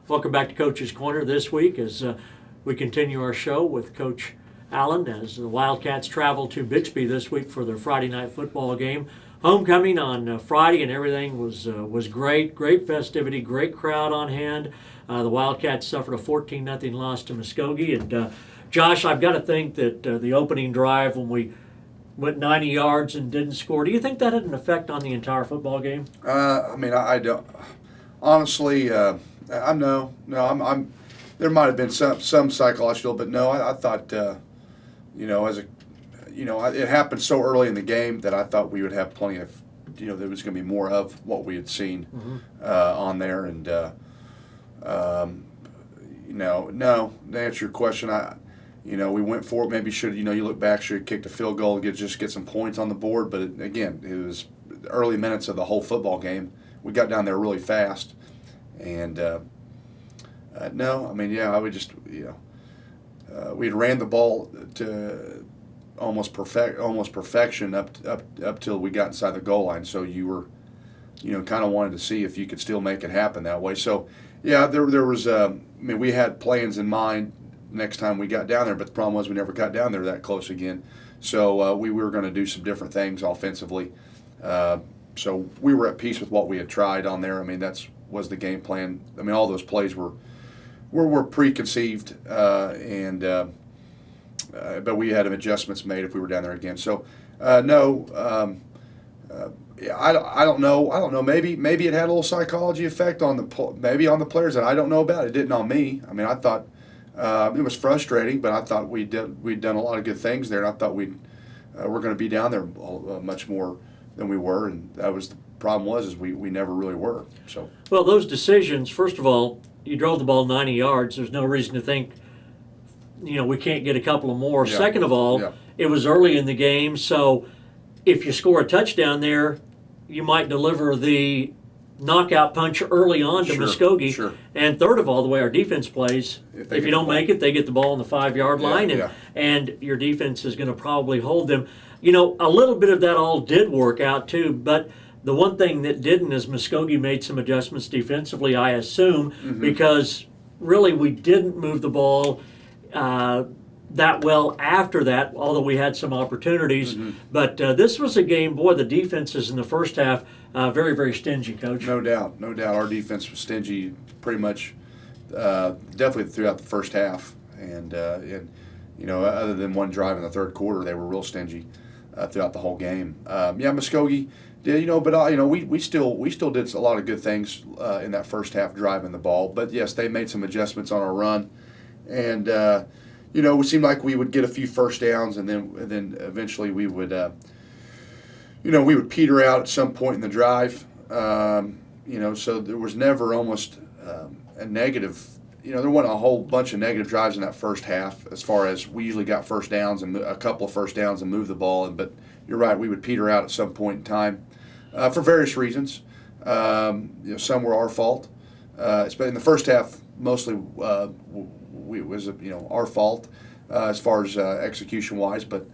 Welcome back to Coach's Corner this week as we continue our show with Coach Allen as the Wildcats travel to Bixby this week for their Friday night football game. Homecoming on Friday and everything was great. Great festivity, great crowd on hand. The Wildcats suffered a 14-0 loss to Muskogee. And Josh, I've got to think that the opening drive when we went 90 yards and didn't score, do you think that had an effect on the entire football game? I don't. Honestly, I'm no. There might have been some psychological, but no. I thought, it happened so early in the game that I thought we would have plenty of, there was going to be more of what we had seen on there, and no. To answer your question, we went for it. Maybe should you look back, should have kicked a field goal to get some points on the board. But it was the early minutes of the whole football game. We got down there really fast, and I would just we had ran the ball to almost perfection up till we got inside the goal line. So you were kind of wanted to see if you could still make it happen that way. So yeah, there was we had plans in mind next time we got down there, but the problem was we never got down there that close again. So we were going to do some different things offensively. So we were at peace with what we had tried on there. That was the game plan. All those plays were preconceived, but we had adjustments made if we were down there again. So no. I don't know. Maybe it had a little psychology effect on the players that I don't know about. It didn't on me. I thought it was frustrating, but I thought we'd done a lot of good things there, and I thought we're going to be down there much more than we were, and that was the problem is we never really were. So well, those decisions. First of all, you drove the ball 90 yards. There's no reason to think we can't get a couple of more. Yeah. Second of all, It was early in the game, so if you score a touchdown there, you might deliver the knockout punch early on to Muskogee. Sure. And third of all, the way our defense plays, if you don't make it, they get the ball on the 5-yard line, and your defense is going to probably hold them. A little bit of that all did work out too, but the one thing that didn't is Muskogee made some adjustments defensively, I assume, because really we didn't move the ball that well after that, although we had some opportunities. But this was a game, boy, the defenses in the first half, very, very stingy, Coach. No doubt. Our defense was stingy pretty much definitely throughout the first half. And other than one drive in the third quarter, they were real stingy throughout the whole game. Muskogee did, but we still did a lot of good things in that first half driving the ball. But yes, they made some adjustments on our run, and it seemed like we would get a few first downs, and then eventually we would we would peter out at some point in the drive. So there was never almost a negative. There wasn't a whole bunch of negative drives in that first half. As far as we usually got first downs and a couple of first downs and moved the ball, but you're right, we would peter out at some point in time for various reasons. Some were our fault. But in the first half, mostly it was our fault as far as execution wise, but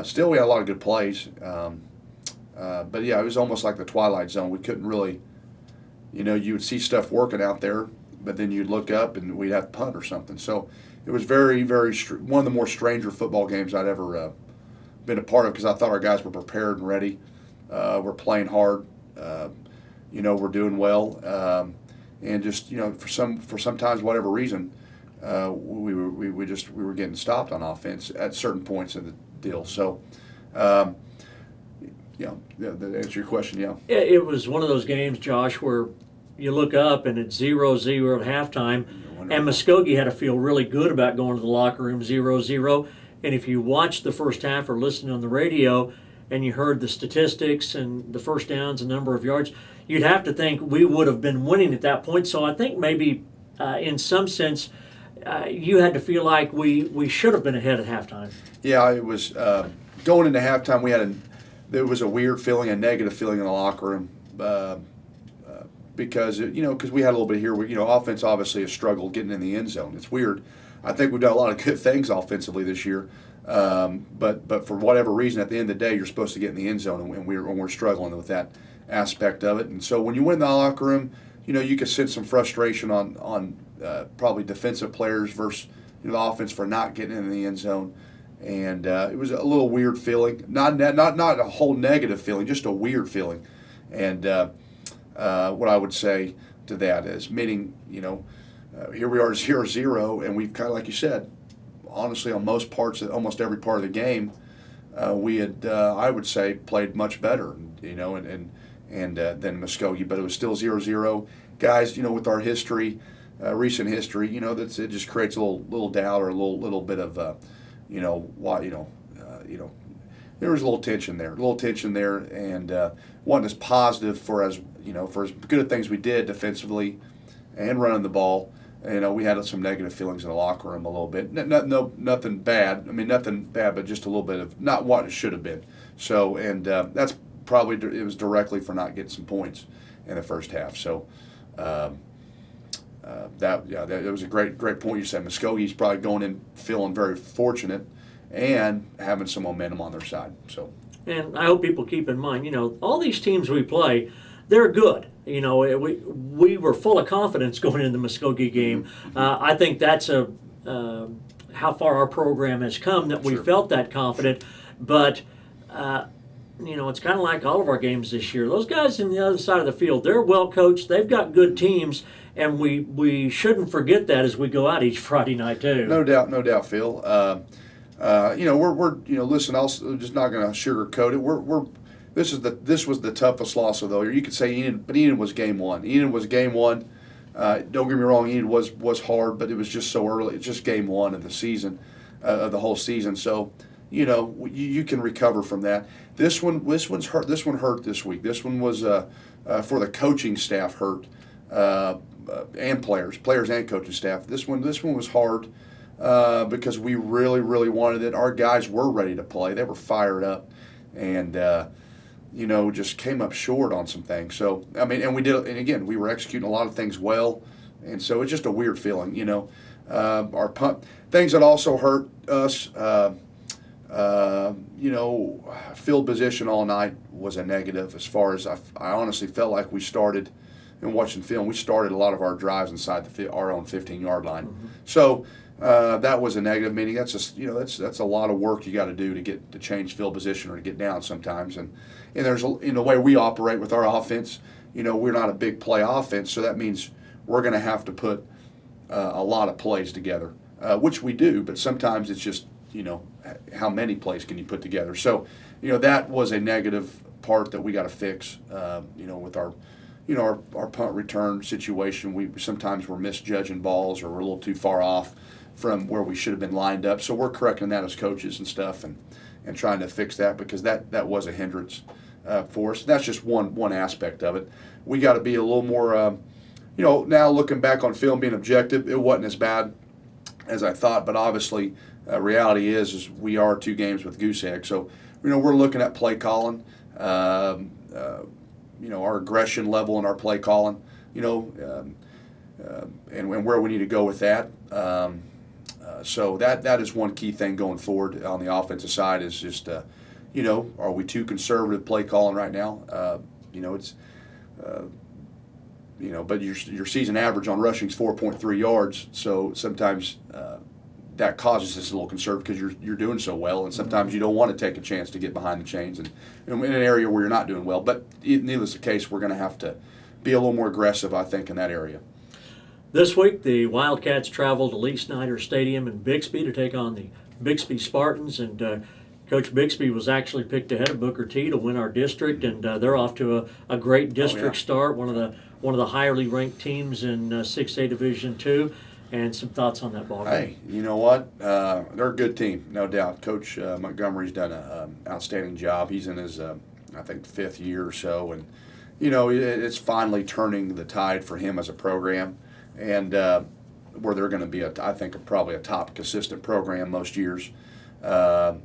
still we had a lot of good plays. But yeah, it was almost like the twilight zone. We couldn't really, you would see stuff working out there, but then you'd look up and we'd have to punt or something. So it was very, very one of the more stranger football games I'd ever been a part of, because I thought our guys were prepared and ready. We're playing hard. We're doing well. And just for sometimes whatever reason, we were getting stopped on offense at certain points in the deal. So. That answers your question, yeah. It was one of those games, Josh, where you look up and it's 0-0 at halftime, and Muskogee had to feel really good about going to the locker room 0-0. And if you watched the first half or listened on the radio and you heard the statistics and the first downs and number of yards, you'd have to think we would have been winning at that point. So I think maybe in some sense you had to feel like we should have been ahead at halftime. Yeah, it was going into halftime. There was a weird feeling, a negative feeling in the locker room, because we had a little bit here where offense obviously has struggled getting in the end zone. It's weird. I think we've done a lot of good things offensively this year, but for whatever reason, at the end of the day, you're supposed to get in the end zone, and we're struggling with that aspect of it. And so when you win the locker room, you could sense some frustration on probably defensive players versus the offense for not getting in the end zone. And it was a little weird feeling, not a whole negative feeling, just a weird feeling. And what I would say to that is, meaning, here we are 0-0, and we've kind of, like you said, honestly, on most parts, almost every part of the game, we had, I would say, played much better, and than Muskogee, but it was still 0-0. Guys, with our history, recent history, it just creates a little doubt or a little bit of, there was a little tension there, and wasn't as positive for as good of things we did defensively and running the ball. We had some negative feelings in the locker room a little bit. Nothing bad. Nothing bad, but just a little bit of not what it should have been. So, and that's probably, it was directly for not getting some points in the first half. So, that was a great point you said. Muskogee's probably going in feeling very fortunate and having some momentum on their side. So, and I hope people keep in mind, all these teams we play, they're good. We were full of confidence going into the Muskogee game. I think that's how far our program has come, that we felt that confident. But it's kind of like all of our games this year. Those guys on the other side of the field, they're well coached. They've got good teams, and we shouldn't forget that as we go out each Friday night too. No doubt, Phil. We're listen. I'm just not going to sugarcoat it. This was the toughest loss of the year. You could say Enid was game one. Don't get me wrong, Enid was hard, but it was just so early. It's just game one of the season, of the whole season. So, you can recover from that. This one's hurt. This one hurt this week. This one was for the coaching staff hurt, and players and coaching staff. This one was hard because we really, really wanted it. Our guys were ready to play. They were fired up, and just came up short on some things. So, and we did, and again, we were executing a lot of things well, and so it's just a weird feeling, Our punt, things that also hurt us, field position all night was a negative as far as I honestly felt like we started, and watching film, we started a lot of our drives inside our own 15-yard line. Mm-hmm. So, that was a negative, meaning that's just that's a lot of work you got to do to change field position or to get down sometimes, and there's in the way we operate with our offense, we're not a big play offense, so that means we're going to have to put a lot of plays together, which we do, but sometimes it's just how many plays can you put together. So that was a negative part that we got to fix. With our our punt return situation, we sometimes we're misjudging balls or we're a little too far off from where we should have been lined up. So we're correcting that as coaches and stuff, and trying to fix that, because that was a hindrance for us. That's just one aspect of it. We got to be a little more, now looking back on film, being objective, it wasn't as bad as I thought, but obviously reality is we are 2 games with goose egg. So, we're looking at play calling, our aggression level in our play calling, and where we need to go with that. So that is one key thing going forward on the offensive side is just, are we too conservative play calling right now? It's, but your season average on rushing is 4.3 yards. So sometimes that causes us a little conservative because you're doing so well, and sometimes you don't want to take a chance to get behind the chains and in an area where you're not doing well. But needless to case, we're going to have to be a little more aggressive, I think, in that area. This week, the Wildcats traveled to Lee Snyder Stadium in Bixby to take on the Bixby Spartans, and Coach Bixby was actually picked ahead of Booker T to win our district, and they're off to a great district start. One of the highly ranked teams in 6A Division II. And some thoughts on that ball game. Hey, you know what? They're a good team, no doubt. Coach Montgomery's done an outstanding job. He's in his, I think, 5th year or so, and it's finally turning the tide for him as a program. And where they're going to be, I think, probably a top consistent program most years. I'll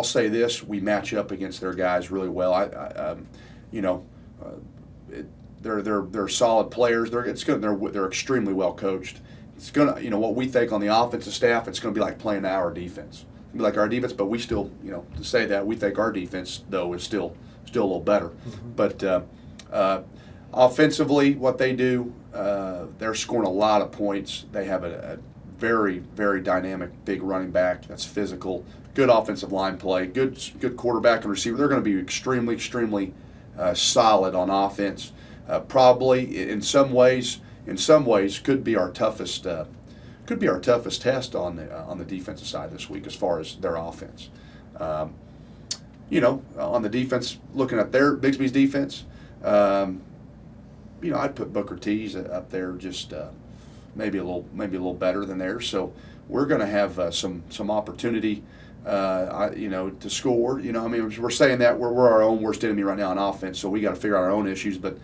say this: we match up against their guys really well. They're solid players. They're extremely well coached. It's gonna, what we think on the offensive staff, it's going to be like playing our defense. It'll be like our defense, but we still, to say that we think our defense though is still a little better. Mm-hmm. But Offensively, what they do, they're scoring a lot of points. They have a very, very dynamic big running back that's physical, good offensive line play, good quarterback and receiver. They're going to be extremely solid on offense. Probably in some ways could be our toughest test on the defensive side this week as far as their offense. On the defense, looking at Bixby's defense, I'd put Booker T's up there just maybe a little better than theirs. So we're going to have some opportunity, to score. We're saying that we're our own worst enemy right now on offense, so we got to figure out our own issues. But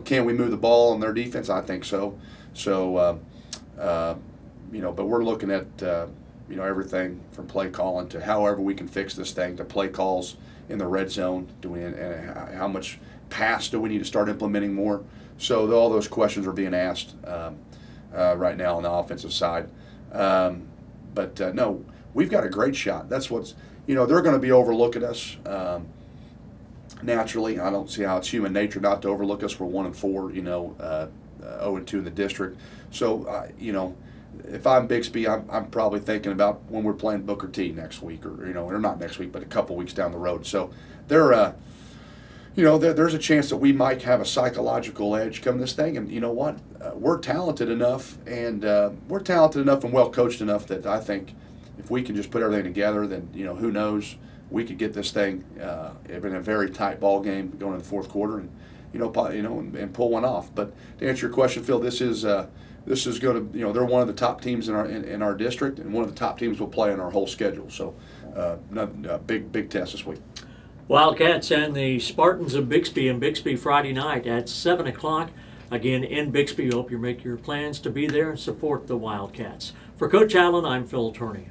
can we move the ball on their defense? I think so. So but we're looking at everything from play calling to however we can fix this thing, to play calls in the red zone. And how much pass do we need to start implementing more? So all those questions are being asked right now on the offensive side. No, we've got a great shot. That's what's they're going to be overlooking us. Naturally, I don't see how it's human nature not to overlook us. We're 1-4, 0-2 in the district. So if I'm Bixby, I'm probably thinking about when we're playing Booker T next week, or not next week, but a couple weeks down the road. So there's a chance that we might have a psychological edge come this thing. And you know what? We're talented enough, and well coached enough that I think if we can just put everything together, then who knows, we could get this thing in a very tight ball game going into the fourth quarter, and and pull one off. But to answer your question, Phil, this is going to they're one of the top teams in our district, and one of the top teams we'll play in our whole schedule. So big test this week. Wildcats and the Spartans of Bixby in Bixby Friday night at 7 o'clock. Again, in Bixby. Hope you make your plans to be there and support the Wildcats. For Coach Allen, I'm Phil Turney.